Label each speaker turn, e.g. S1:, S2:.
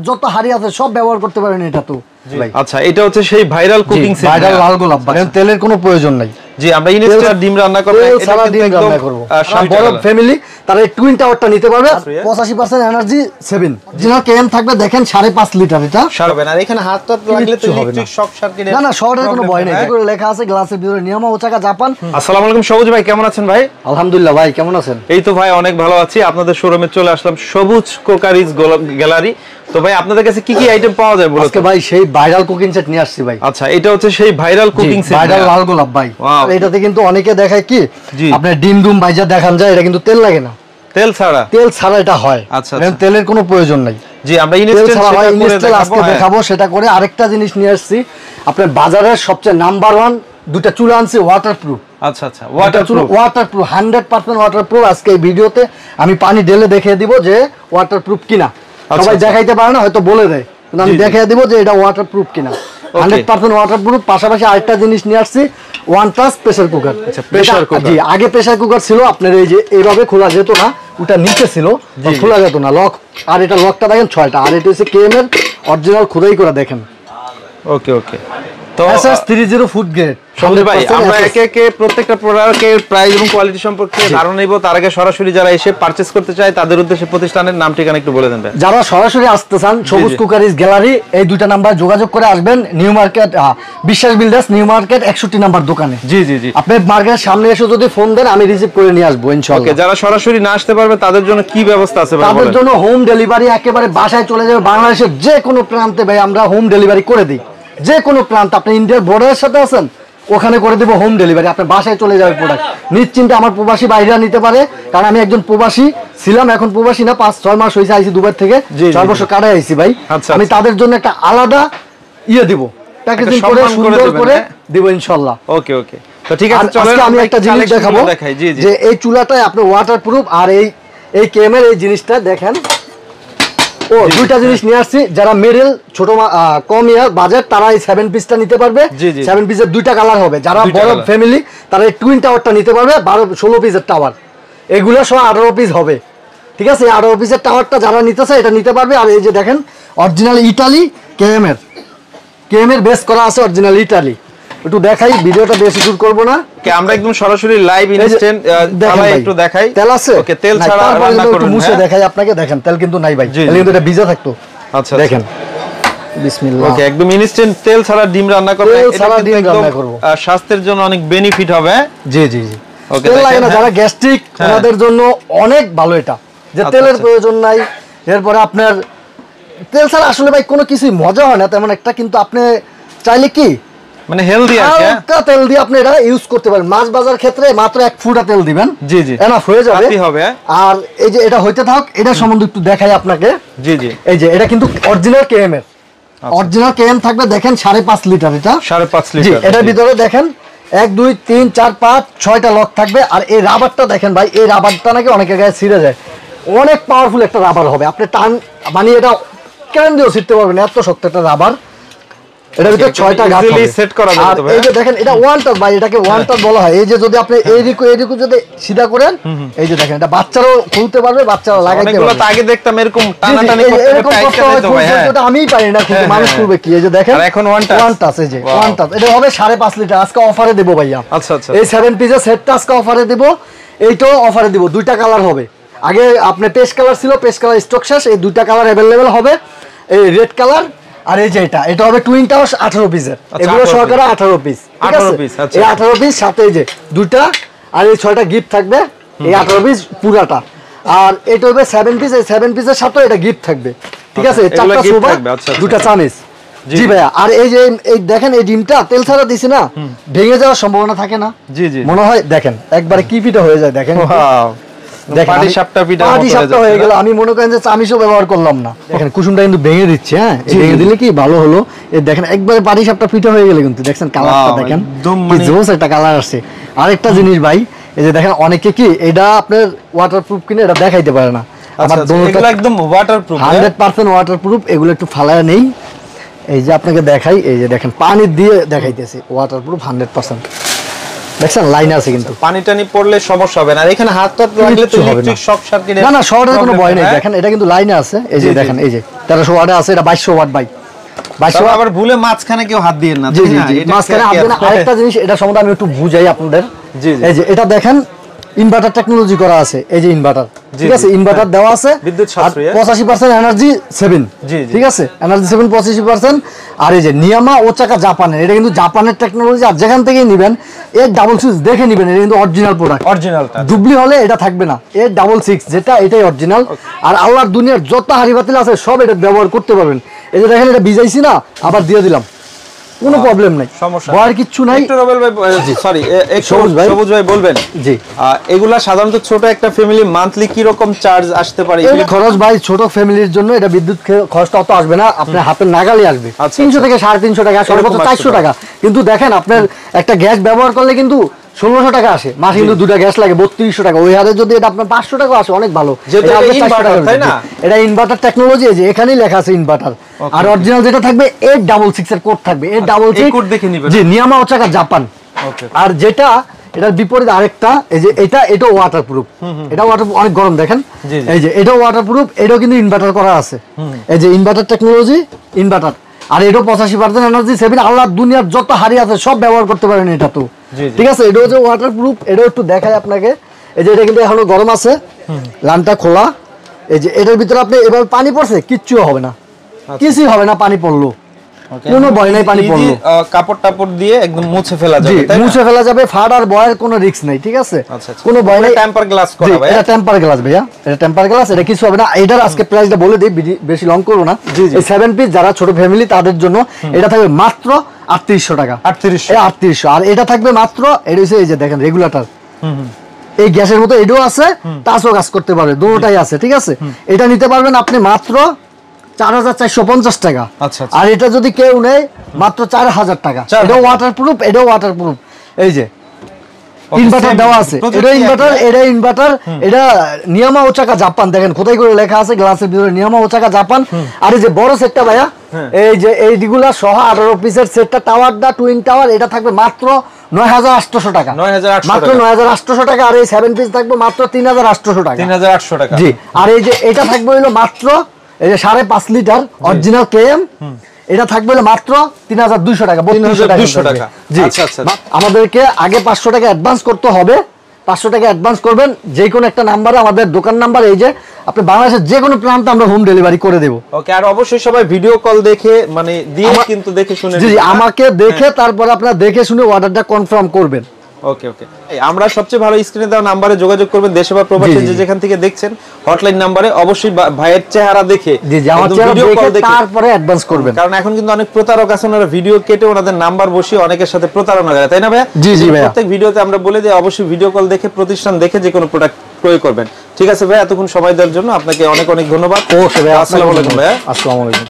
S1: যত হাড়ি আছে সব ব্যবহার করতে পারেন এটা তো।
S2: আচ্ছা, এটা হচ্ছে সেই ভাইরাল কুকিং সেট,
S1: ভাইরাল লাল গোলাপ, তেলের কোনো প্রয়োজন নাই।
S2: জি, আমরা ইনস্ট্যান্ট ডিম রান্না করব,
S1: এটা ডিম রান্না করব। বড় ফ্যামিলি তারা এই টুইন টাওয়ারটা নিতে পারবে। 85% এনার্জি 7 অরিজিনাল কেএম থাকবে, দেখেন 5.5 লিটার এটা
S2: সারবে না। আর এখানে হাতটা লাগলে তো ইলেকট্রিক শক সার্কিট,
S1: না শর্টের কোনো ভয় নেই। এগুলো লেখা আছে গ্লাসের ভিতরে নিয়ামা ওচাকা জাপান।
S2: আসসালামু আলাইকুম সবুজ ভাই, কেমন আছেন ভাই?
S1: আলহামদুলিল্লাহ ভাই, কেমন আছেন?
S2: এই তো ভাই অনেক ভালো আছি। আপনাদের শোরুমে চলে আসলাম, সবুজ কুকারিজ গ্যালারি। তো ভাই আপনাদের কাছে কি কি আইটেম পাওয়া যায় বলুন?
S1: আজকে ভাই সেই ভাইরাল কুকিং সেট নিয়ে আসছি ভাই।
S2: আচ্ছা, এটা হচ্ছে সেই ভাইরাল কুকিং সেট,
S1: ভাইরাল লাল গোলাপ ভাই। এটাতে কিন্তু অনেকে দেখায় কি আপনার ডিম ডুম ভাইজা দেখান যায়, এটা কিন্তু তেল লাগে না, তেল ছাড়া এটা হয়।
S2: আচ্ছা,
S1: তেলের কোনো প্রয়োজন নাই।
S2: জি, আমরা ইনস্ট্যান্ট
S1: আজকে দেখাবো। সেটা করে আরেকটা জিনিস নিয়ে আসছি, আপনার বাজারের সবচেয়ে নাম্বার 1 দুটো চুলা আনছি ওয়াটারপ্রুফ।
S2: আচ্ছা আচ্ছা, ওয়াটারপ্রুফ 100% ওয়াটারপ্রুফ। আজকে এই ভিডিওতে আমি পানি ঢেলে দেখিয়ে দিব যে ওয়াটারপ্রুফ কিনা। সবাই দেখাইতে পারে না, হয়তো বলে দেয়, কিন্তু আমি দেখিয়ে দিব যে এটা ওয়াটারপ্রুফ কিনা। 100% ওয়াটারপ্রুফ। পাশাপাশি আরেকটা জিনিস নিয়ে আসছি, one touch pressure cooker. Pressure cooker,
S1: জি আগে প্রেসার কুকার ছিল আপনার এই যে এইভাবে খোলা যেত না, ওটা নিচে ছিল, খোলা যেত না লক। আর এটা লকটা দেখেন 6টা। আর এটা হচ্ছে কেএম এর অরিজিনাল খোদাই করা, দেখেন।
S2: ওকে ওকে। তো
S1: SS30 ফুড গ্রেড।
S2: ভাই আমরা একে একে প্রত্যেকটা প্রোডাক্টের প্রাইস এবং কোয়ালিটি সম্পর্কে ধারণা নেব। তার আগে সরাসরি যারা এসে পারচেজ করতে চায় তাদের উদ্দেশ্যে প্রতিষ্ঠানের নাম ঠিকানা একটু বলে দেন।
S1: যারা সরাসরি আসতে চান, সবুজ কুকারিজ গ্যালারি, এই দুইটা নাম্বার যোগাযোগ করে আসবেন। নিউ মার্কেট বিশ্বাস বিল্ডার্স, নিউ মার্কেট 61 নাম্বার দোকানে।
S2: জি জি জি,
S1: আপনি মার্কেটের সামনে এসে যদি ফোন দেন আমি রিসিভ করে নিয়ে আসবো ইনশাআল্লাহ।
S2: ওকে, যারা সরাসরি না আসতে পারবে তাদের জন্য কি ব্যবস্থা আছে ভাই?
S1: তাদের জন্য হোম ডেলিভারি, একেবারে বাসায় চলে যাবে। বাংলাদেশের যে কোনো প্রান্তে ভাই আমরা হোম ডেলিভারি করে দিই। যে কোনো প্রান্ত, আপনি ইন্ডিয়ার বর্ডারের সাথে আছেন, ওখানে করে দেবো হোম ডেলিভারি, আপনার বাসায় চলে যাবে প্রোডাক্ট নিশ্চিন্তে। আমার প্রবাসী বাইরেরা নিতে পারে, কারণ আমি একজন প্রবাসী ছিলাম, এখন প্রবাসী না, 5-6 মাস হয়েছে আইসি দুবাই থেকে, 4 বছর কাটাই আইসি ভাই। আমি তাদের জন্য একটা আলাদা দিব, প্যাকেজিং করে সুন্দর করে দিব ইনশাআল্লাহ।
S2: ওকে ওকে, তো ঠিক আছে, চলেন
S1: আমি একটা জিনিস দেখাবো যে এই চুলাটায় আপনি ওয়াটারপ্রুফ। আর এই কেএম এর এই জিনিসটা দেখেন। দুইটা জিনিস নিয়ে আসছি, যারা মিডল ছোট কম ইয়ার বাজেট তারা এই 7 পিসটা নিতে পারবে। 7 পিসের দুইটা কালার হবে। যারা বড় ফ্যামিলি তারা এই টুইন টাওয়ারটা নিতে পারবে, 12-16 পিসের টাওয়ার, এগুলো সব 18 পিস হবে। ঠিক আছে, 18 পিসের টাওয়ারটা যারা নিতে চায় এটা নিতে পারবে। আর এই যে দেখেন অরিজিনাল ইটালি কেএম এর বেস করা আছে, অরিজিনাল ইটালি। একটু দেখাই, ভিডিওটা বেশি শুট করব না,
S2: আমরা একদম সরাসরি লাইভ ইনস্ট্যান্ট দেখাই, একটু দেখাই।
S1: তেল আছে,
S2: ওকে, তেল ছাড়া রান্না করুন।
S1: একটু মুছে দেখাই আপনাকে, দেখেন তেল কিন্তু নাই ভাই, তেল কিন্তু এটা ভিজা থাকতো।
S2: আচ্ছা,
S1: দেখেন বিসমিল্লাহ।
S2: ওকে, একদম ইনস্ট্যান্ট তেল ছাড়া ডিম রান্না করবে, এটা একদম স্বাস্থ্যের জন্য অনেক বেনিফিট হবে।
S1: জি জি জি, ওকে। তেল লাগে না, যারা গ্যাস্ট্রিক ওনাদের জন্য অনেক ভালো এটা, যে তেলের প্রয়োজন নাই। এরপরে আপনার তেল ছাড়া আসলে ভাই কোনো কিছুই মজা হয় না তেমন একটা, কিন্তু আপনি চাইলে কি
S2: মানে হেলদি আছে,
S1: হালকা তেল দিয়ে আপনি এটা ইউজ করতে পারেন। মাছ ভাজার ক্ষেত্রে মাত্র 1 ফুটা তেল দিবেন,
S2: জি জি,
S1: এনাফ হয়ে যাবে।
S2: আর
S1: এই যে এটা হইতে থাক, এটা সম্বন্ধে একটু দেখাই আপনাকে।
S2: জি জি,
S1: এই যে এটা কিন্তু অরিজিনাল কেএম এর, অরিজিনাল কেএম থাকবে, দেখেন 5.5 লিটার এটা,
S2: 5.5 লিটার।
S1: এটার ভিতরে দেখেন 1 2 3 4 5 6টা লক থাকবে। আর এই রাবারটা দেখেন ভাই, এই রাবারটা নাকি অনেকের গায়ে ছিঁড়ে যায়, অনেক পাওয়ারফুল একটা রাবার হবে। আপনি টান মানে এটা কেন দিয়েও ছিঁড়তে পারবেন, এত শক্ত একটা রাবার। এটার ভিতরে 6টা গাছ হবে,
S2: সেট করা যাবে।
S1: আর এই যে দেখেন এটা ওয়ান টাচ ভাই, এটাকে ওয়ান টাচ বলা হয়। এই যে যদি আপনি এইদিকে যদি সিধা করেন, এই যে দেখেন এটা বাচ্চারাও খুলতে পারবে, বাচ্চারা লাগাইতে পারবে।
S2: অনেকগুলো তো আগে দেখতাম এরকম টানাটানি করতে,
S1: এটা আমিই পারি না খুলতে, মানুষ খুলবে কি। এই যে দেখেন
S2: আর এখন ওয়ান টাচ,
S1: এই যে ওয়ান টাচ, এটা হবে 5.5 লিটার। আজকে অফারে দেব ভাইয়া।
S2: আচ্ছা আচ্ছা,
S1: এই 7 পিসের সেটটা আজকে অফারে দেব, এইটাও অফারে দেব। দুইটা কালার হবে, আগে আপনার পেস্ট কালার ছিল, পেস্ট কালার স্টক শেষ, এই দুইটা কালার अवेलेबल হবে। এই রেড কালার আর এই যে এটা হবে টুইন টাওয়ার 18 পিসের, এগুলো সহকারে 18 পিস। ঠিক আছে, এই 18 পিস সাথে এই যে দুইটা আর এই 6টা গিফট থাকবে, এই 18 পিস পুরাটা। আর এটা হবে 7 পিস, এই 7 পিসের সাথে এটা গিফট থাকবে। ঠিক আছে, 4টা সোফা, 2টা চামিচ। জি ভাইয়া। আর এই যে এই দেখেন এই ডিমটা তেল ছাড়া দিছি না, ভেঙে যাওয়ার সম্ভাবনা থাকে না।
S2: জি জি,
S1: মনে হয় দেখেন একবারে কি পিঠা হয়ে যায়, দেখেন হয়ে গেল। আমি মনে করেন যে চামিচও ব্যবহার করলাম না, দেখেন কুসুমটা কিন্তু ভেঙে দিচ্ছে। হ্যাঁ, ভেঙে দিলে কি ভালো হলো, এই দেখেন একবারে পাটি সাপটা পিঠা হয়ে গেলে কিন্তু দেখছেন কালারটা, দেখেন জোস একটা কালার আসছে। আরেকটা জিনিস ভাই, এই যে দেখেন অনেকে কি এটা আপনার ওয়াটারপ্রুফ কিনে এটা দেখাইতে পারে না, আমার
S2: এগুলো একদম ওয়াটারপ্রুফ,
S1: 100% ওয়াটারপ্রুফ। এগুলো একটু ফালায়া নেই, এই যে আপনাকে দেখাই, এই যে দেখেন পানি দিয়ে দেখাইতেছি, ওয়াটারপ্রুফ 100%। দেখছেন লাইন আছে কিন্তু
S3: পানি টানি পড়লে সমস্যা হবে না। আর এখানে হাত টাত লাগলে তো ইলেকট্রিক শক সার্কিটের
S1: না শর্টের কোনো ভয় নেই। দেখেন এটা কিন্তু লাইনে আছে, এই যে দেখেন এই যে 1300 ওয়াটে আছে, এটা 2200 ওয়াট ভাই। 2200 ওয়াট।
S3: আবার ভুলে মাঝখানে কেউ হাত দিয়েন না।
S1: জি জি মাঝখানে হাত দেন। আরেকটা জিনিস এটা সম্বন্ধে আমি একটু বুঝাই আপনাদের।
S3: জি
S1: এই যে এটা দেখেন ইনভার্টার টেকনোলজি করা আছে, এই যে ইনভার্টার, ঠিক আছে, ইনভার্টার দেওয়া আছে,
S3: বিদ্যুৎ সাশ্রয়ী
S1: 85% এনার্জি 7, ঠিক আছে, এনার্জি 7 85%। আর এই যে নিয়ামা ওচাকা জাপানের, এটা কিন্তু জাপানের টেকনোলজি। আর যেখান থেকেই নেবেন এর ডাবল সুইচ দেখে নেবেন, এটা কিন্তু অরিজিনাল প্রোডাক্ট,
S3: অরিজিনালটা
S1: ডুবলি হলে এটা থাকবে না। এর 66 যেটা, এটাই অরিজিনাল। আর আল্লাহর দুনিয়ার যত হাড়ি বাতিল আছে সব এটা ব্যবহার করতে পারবেন। এই যে দেখেন এটা ভিজাইছি না, আবার দিয়ে দিলাম, কোনো প্রবলেম নাই,
S3: সমস্যা
S1: ভয়ের কিচ্ছু নাই।
S3: একটু রবেল ভাই, সরি সবুজ ভাই বলবেন
S1: জি
S3: এগুলা সাধারণত ছোট একটা ফ্যামিলি মান্থলি কি রকম চার্জ আসতে পারে?
S1: এই খরচ ভাই ছোট ফ্যামিলির জন্য এটা বিদ্যুৎ খরচটা অত আসবে না, আপনার হাতের নাগালে আসবে। 300 থেকে 350 টাকা, সর্বোচ্চ 400 টাকা। কিন্তু দেখেন আপনার একটা গ্যাস ব্যবহার করলে কিন্তু 1600 টাকা আসে মাসে, কিন্তু দুটা গ্যাস লাগে 3200 টাকা। ওই হারে যদি এটা আপনার 500 টাকা আসে অনেক ভালো। এটা ইনভার্টার টেকনোলজি, যে এখানেই লেখা আছে ইনভার্টার। আর অরিজিনাল যেটা থাকবে 866 এর কোড থাকবে, 866
S3: কোড দেখে নিবেন।
S1: জি নিয়ামা ওচাকা জাপান। আর যেটা এটার বিপরীত আরেকটা, এই যে এটা ওয়াটারপ্রুফ, এটা ওয়াটার অনেক গরম দেখেন, এই যে এটাও ওয়াটারপ্রুফ, এটাও কিন্তু ইনভার্টার করা আছে, এই যে ইনভার্টার টেকনোলজি ইনভার্টার। আর এটাও 85% এনার্জি 7, আল্লাহর দুনিয়ার যত হাড়ি আছে সব ব্যবহার করতে পারেন এটা তো, ঠিক আছে। এটাও যে ওয়াটারপ্রুফ, এটাও একটু দেখাই আপনাকে। এই যে এটা কিন্তু এখনো গরম আছে, লাইনটা খোলা। এই যে এটার ভিতরে আপনি এভাবে পানি পড়ছে কিচ্ছু হবে না, কিছুই হবে না পানি পড়লো, কোনো ভয় নাই পানি পড়লো।
S3: কাপড় টাপড় দিয়ে একদম মুছে ফেলা যাবে, তাই না?
S1: মুছে ফেলা যাবে, ফাট আর বয়ের কোনো রিস্ক নাই, ঠিক আছে, কোনো ভয় নাই।
S3: টেম্পার গ্লাস করা ভাই,
S1: এটা টেম্পার গ্লাস ভাইয়া, এটা টেম্পার গ্লাস, এটা কিছু হবে না। এটার আজকে প্রাইসটা বলে দেই, বেশি লং করব না। এই 7 পিস যারা ছোট ফ্যামিলি তাদের জন্য এটা থাকবে মাত্র 3800 টাকা, 3800। আর এটা থাকবে মাত্র, এটা হচ্ছে এই যে দেখেন রেগুলেটর, এই গ্যাসের মতো এটাও আছে, টাচও কাজ করতে পারবে, দুটোটাই আছে, ঠিক আছে। এটা নিতে পারবেন আপনি মাত্র 4450 টাকা। আর এটা যদি কেউ নেয় মাত্র 4000 টাকা। এটাও ওয়াটারপ্রুফ, এটাও ওয়াটারপ্রুফ। এই যে ইনভার্টার দেওয়া আছে, এটা ইনভার্টার, এটা ইনভার্টার, এটা নিয়ামা ওচাকা জাপান। দেখেন কোথায় করে লেখা আছে গ্লাসের ভিতরে নিয়ামা ওচাকা জাপান। আর এই যে বড় সেটটা ভাইয়া, এই যে এইগুলা সহ 18 পিসের সেটটা, টাওয়ারটা টুইন টাওয়ার, এটা থাকবে মাত্র 9800 টাকা, মাত্র 9800 টাকা। আর এই 7 পিস থাকবে মাত্র 3800 টাকা,
S3: 3800 টাকা।
S1: জি। আর এই যে এটা থাকবে হলো মাত্র এই যে 5.5 লিটার অরিজিনাল কেএম, এটা থাকবে মাত্র 3200 টাকা, 3200 টাকা। জি আমাদেরকে আগে 500 টাকা অ্যাডভান্স করতে হবে, 500 টাকা অ্যাডভান্স করবেন যে কোনো একটা নাম্বারে, আমাদের দোকান নাম্বার এই যে, আপনি বাংলাদেশের যে কোনো প্রান্তে আমরা হোম ডেলিভারি করে দেব।
S3: ওকে। আর অবশ্যই সবাই ভিডিও কল দেখে মানে দিয়ে কিন্তু দেখে শুনে,
S1: জি আমাকে দেখে তারপরে আপনারা দেখে শুনে অর্ডারটা কনফার্ম করবেন।
S3: ওকে ওকে। আমরা সবচেয়ে ভালো স্ক্রিনে দেওয়া নাম্বারে যোগাযোগ করবেন, দেশে বা প্রবাসে যে যেখান থেকে দেখছেন, হটলাইন নাম্বারে অবশ্যই ভাইয়ের চেহারা দেখে,
S1: জি জি আমার চেহারা দেখে তারপরে অ্যাডভান্স করবেন।
S3: কারণ এখন কিন্তু অনেক প্রতারক আছে, ওনারা ভিডিও কেটে ওনাদের নাম্বার বসিয়ে অনেকের সাথে প্রতারণা করে, তাই না ভাইয়া?
S1: জি জি ভাইয়া।
S3: প্রত্যেক ভিডিওতে আমরা বলে দিই অবশ্যই ভিডিও কল দেখে, প্রতিষ্ঠান দেখে যে কোনো প্রোডাক্ট ক্রয় করবেন। ঠিক আছে ভাই, এতক্ষণ সময় দেওয়ার জন্য আপনাকে অনেক অনেক ধন্যবাদ।
S1: ওকে ভাই,
S3: আসসালামু আলাইকুম ভাইয়া।
S1: আসসালামু আলাইকুম।